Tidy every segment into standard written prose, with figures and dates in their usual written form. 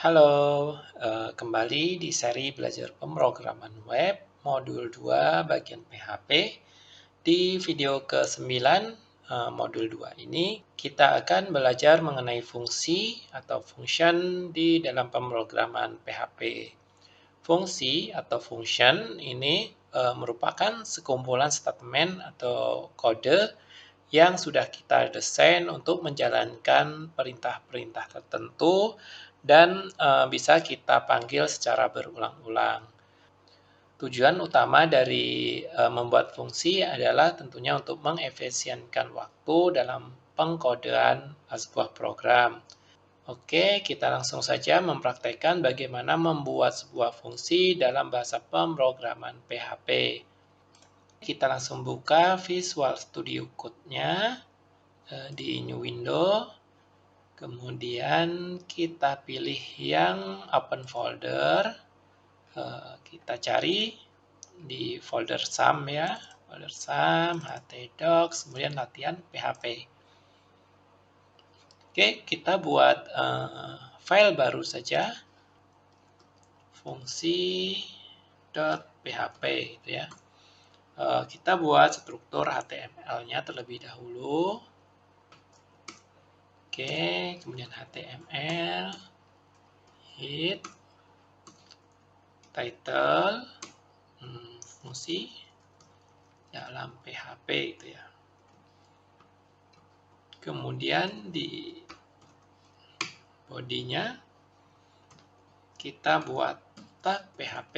Halo, kembali di seri belajar pemrograman web modul 2 bagian PHP. Di video ke-9 modul 2 ini kita akan belajar mengenai fungsi atau function di dalam pemrograman PHP. Fungsi atau function ini merupakan sekumpulan statement atau kode yang sudah kita desain untuk menjalankan perintah-perintah tertentu dan bisa kita panggil secara berulang-ulang. Tujuan utama dari membuat fungsi adalah tentunya untuk mengefisienkan waktu dalam pengkodean sebuah program. Oke, kita langsung saja mempraktekkan bagaimana membuat sebuah fungsi dalam bahasa pemrograman PHP. Kita langsung buka Visual Studio Code-nya di New Window. Kemudian kita pilih yang Open Folder. Kita cari di folder sum ya, folder sum, htdocs, kemudian latihan PHP. Oke, kita buat file baru saja, fungsi.php gitu ya. Kita buat struktur HTML-nya terlebih dahulu. Oke, kemudian HTML, head, title, fungsi dalam PHP itu ya. Kemudian di bodinya kita buat tag PHP.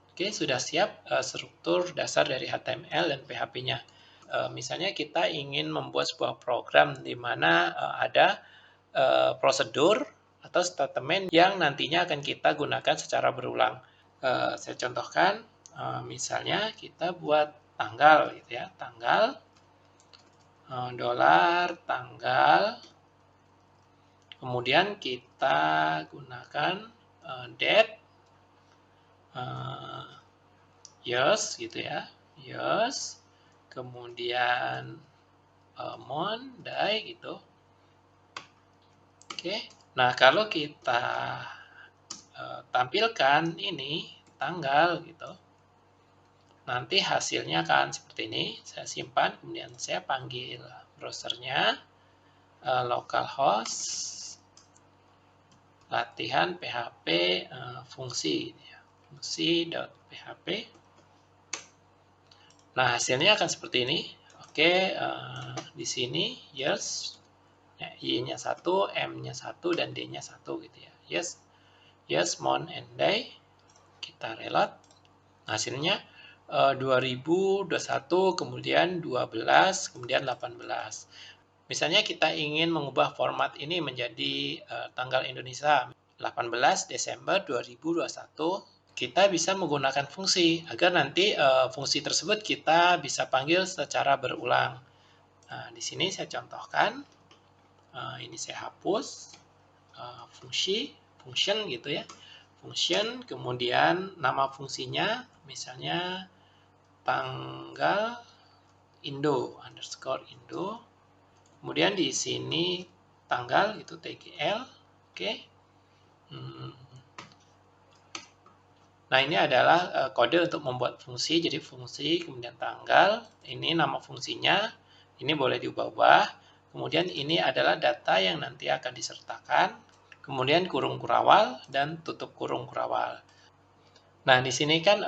Oke, sudah siap struktur dasar dari HTML dan PHP-nya. Misalnya kita ingin membuat sebuah program di mana ada prosedur atau statement yang nantinya akan kita gunakan secara berulang. Saya contohkan, misalnya kita buat tanggal gitu ya, tanggal, dolar, tanggal, kemudian kita gunakan date, years gitu ya, years, kemudian month, day gitu. Oke, nah kalau kita tampilkan ini tanggal gitu, nanti hasilnya akan seperti ini. Saya simpan, kemudian saya panggil browsernya, localhost, latihan PHP fungsi, fungsi.php. Nah hasilnya akan seperti ini. Oke, di sini yes, y-nya 1, m-nya 1, dan d-nya 1 gitu ya. Yes, month and day. Kita reload. Hasilnya 2021, kemudian 12, kemudian 18. Misalnya kita ingin mengubah format ini menjadi tanggal Indonesia 18 Desember 2021. Kita bisa menggunakan fungsi agar nanti fungsi tersebut kita bisa panggil secara berulang. Nah, di sini saya contohkan. Ini saya hapus function gitu ya. Function, kemudian nama fungsinya misalnya tanggal Indo underscore Indo. Kemudian di sini tanggal itu tgl. Oke. Nah, ini adalah kode untuk membuat fungsi. Jadi fungsi, kemudian tanggal, ini nama fungsinya, ini boleh diubah-ubah. Kemudian ini adalah data yang nanti akan disertakan. Kemudian kurung kurawal dan tutup kurung kurawal. Nah, di sini kan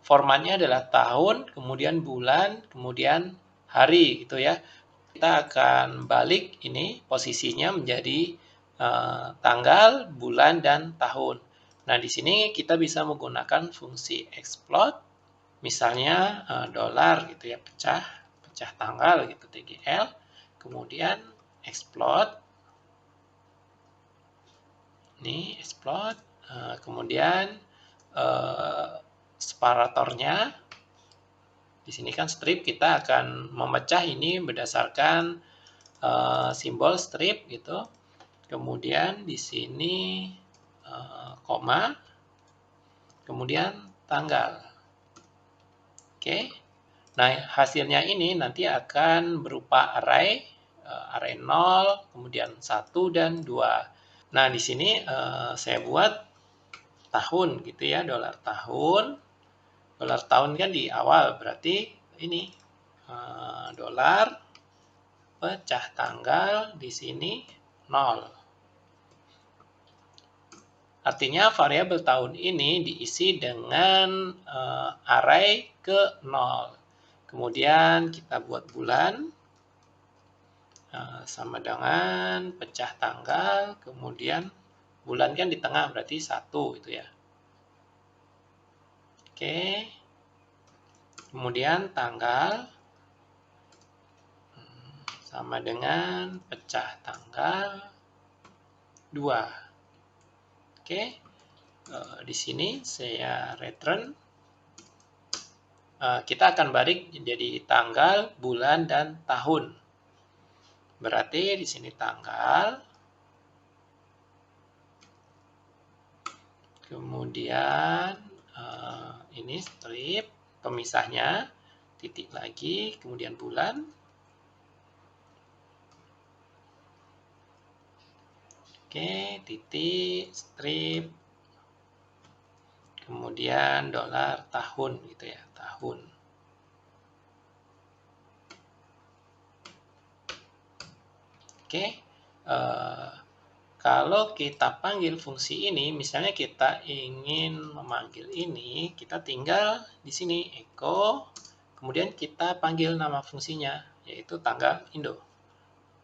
formatnya adalah tahun, kemudian bulan, kemudian hari gitu ya. Kita akan balik ini posisinya menjadi tanggal, bulan, dan tahun. Nah, di sini kita bisa menggunakan fungsi explode, misalnya dolar gitu ya, pecah tanggal gitu, tgl, kemudian explode, ini explode, kemudian separatornya, di sini kan strip, kita akan memecah ini berdasarkan simbol strip gitu. Kemudian di sini koma, kemudian tanggal. Oke. Nah, hasilnya ini nanti akan berupa array array 0, kemudian 1 dan 2. Nah, di sini saya buat tahun gitu ya, dolar tahun. Dolar tahun kan di awal, berarti ini dolar pecah tanggal di sini 0. Artinya variabel tahun ini diisi dengan array ke 0. Kemudian kita buat bulan sama dengan pecah tanggal, kemudian bulan kan di tengah berarti 1 itu ya. Oke. Kemudian tanggal sama dengan pecah tanggal 2. Oke. Di sini saya return. Kita akan balik jadi tanggal, bulan, dan tahun. Berarti di sini tanggal, kemudian ini strip pemisahnya, titik lagi, kemudian bulan. Oke, titik, strip, kemudian dolar tahun gitu ya, tahun. Oke, kalau kita panggil fungsi ini, misalnya kita ingin memanggil ini, kita tinggal di sini echo, kemudian kita panggil nama fungsinya, yaitu tanggal Indo.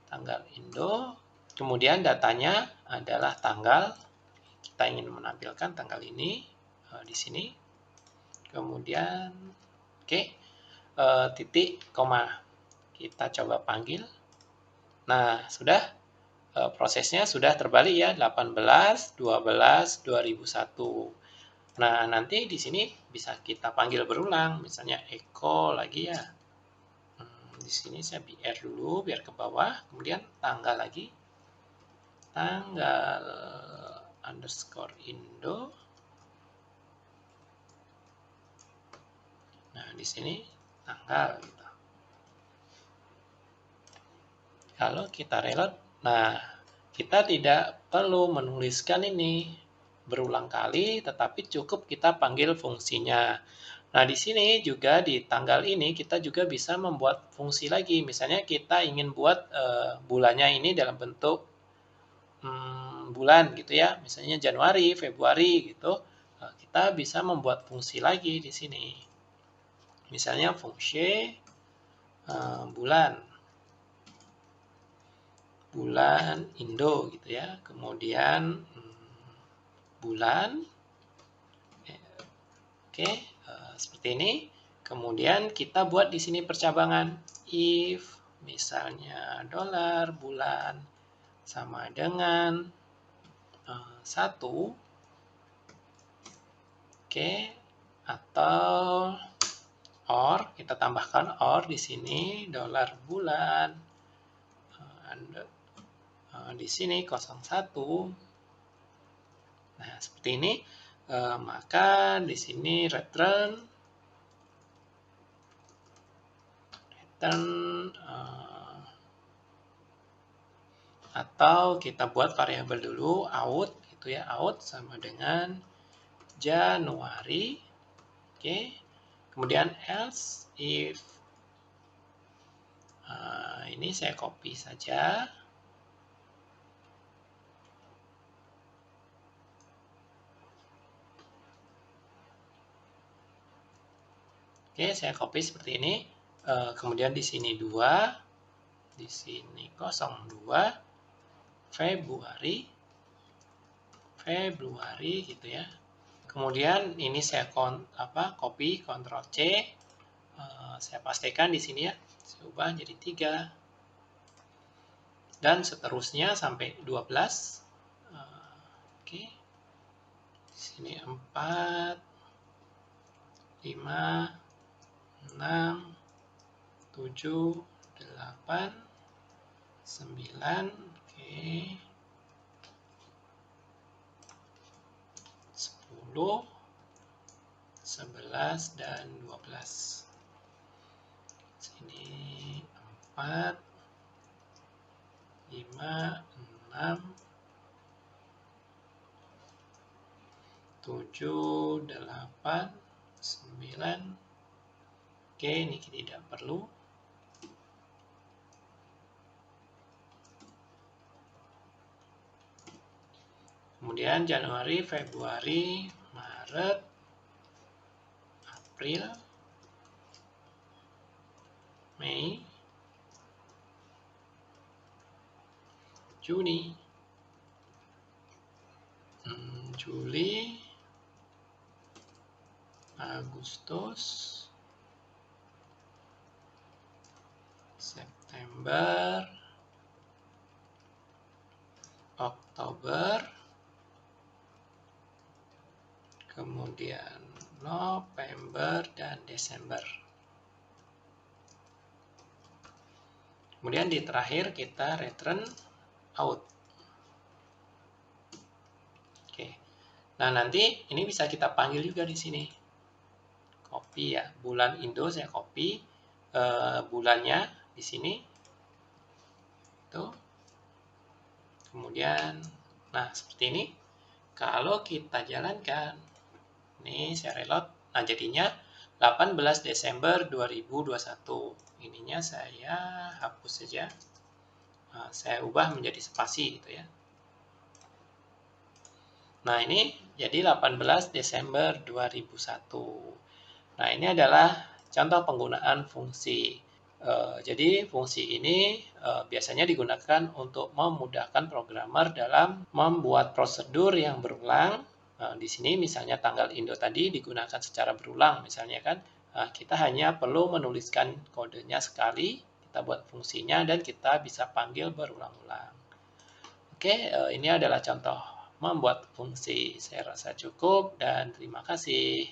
Tanggal Indo, kemudian datanya adalah tanggal, kita ingin menampilkan tanggal ini di sini. Kemudian, oke, titik, koma. Kita coba panggil. Nah, sudah. Prosesnya sudah terbalik ya, 18, 12, 2001. Nah, nanti di sini bisa kita panggil berulang, misalnya echo lagi ya. Di sini saya BR dulu biar ke bawah, kemudian tanggal lagi. Tanggal underscore Indo. Nah, di sini tanggal gitu. Kalau kita reload, nah kita tidak perlu menuliskan ini berulang kali, tetapi cukup kita panggil fungsinya. Nah, di sini juga di tanggal ini kita juga bisa membuat fungsi lagi. Misalnya kita ingin buat bulannya ini dalam bentuk bulan gitu ya. Misalnya Januari, Februari gitu. Kita bisa membuat fungsi lagi di sini. Misalnya fungsi bulan. Bulan Indo gitu ya. Kemudian bulan. Oke, seperti ini. Kemudian kita buat di sini percabangan. If misalnya dolar bulan sama dengan 1. Oke, atau or, kita tambahkan or di sini dolar bulan di sini 01. Nah, seperti ini. Maka di sini return atau kita buat variabel dulu out gitu ya, out sama dengan Januari. Oke. Kemudian else if ini saya copy saja. Oke, saya copy seperti ini. Kemudian di sini 2, di sini 02, Februari gitu ya. Kemudian ini saya copy, Ctrl C, saya pastikan di sini ya, saya ubah jadi 3, dan seterusnya sampai 12. Oke, di sini 4, 5, 6, 7, 8, 9, oke, 10, 11, dan 12. Sini 4, 5, 6, 7, 8, 9. Oke, ini tidak perlu. Kemudian Januari, Februari, Maret, April, Mei, Juni, Juli, Agustus, September, Oktober, kemudian November dan Desember. Kemudian di terakhir kita return out. Oke. Nah, nanti ini bisa kita panggil juga di sini. Copy ya, bulan Indo saya copy, bulannya di sini. Tuh. Kemudian, nah seperti ini. Kalau kita jalankan, ini saya reload. Nah, jadinya 18 Desember 2021. Ininya saya hapus saja. Nah, saya ubah menjadi spasi gitu ya. Nah, ini jadi 18 Desember 2001. Nah, ini adalah contoh penggunaan fungsi. Jadi, fungsi ini biasanya digunakan untuk memudahkan programmer dalam membuat prosedur yang berulang. Di sini misalnya tanggal Indo tadi digunakan secara berulang, misalnya kan. Kita hanya perlu menuliskan kodenya sekali, kita buat fungsinya, dan kita bisa panggil berulang-ulang. Oke, ini adalah contoh membuat fungsi. Saya rasa cukup, dan terima kasih.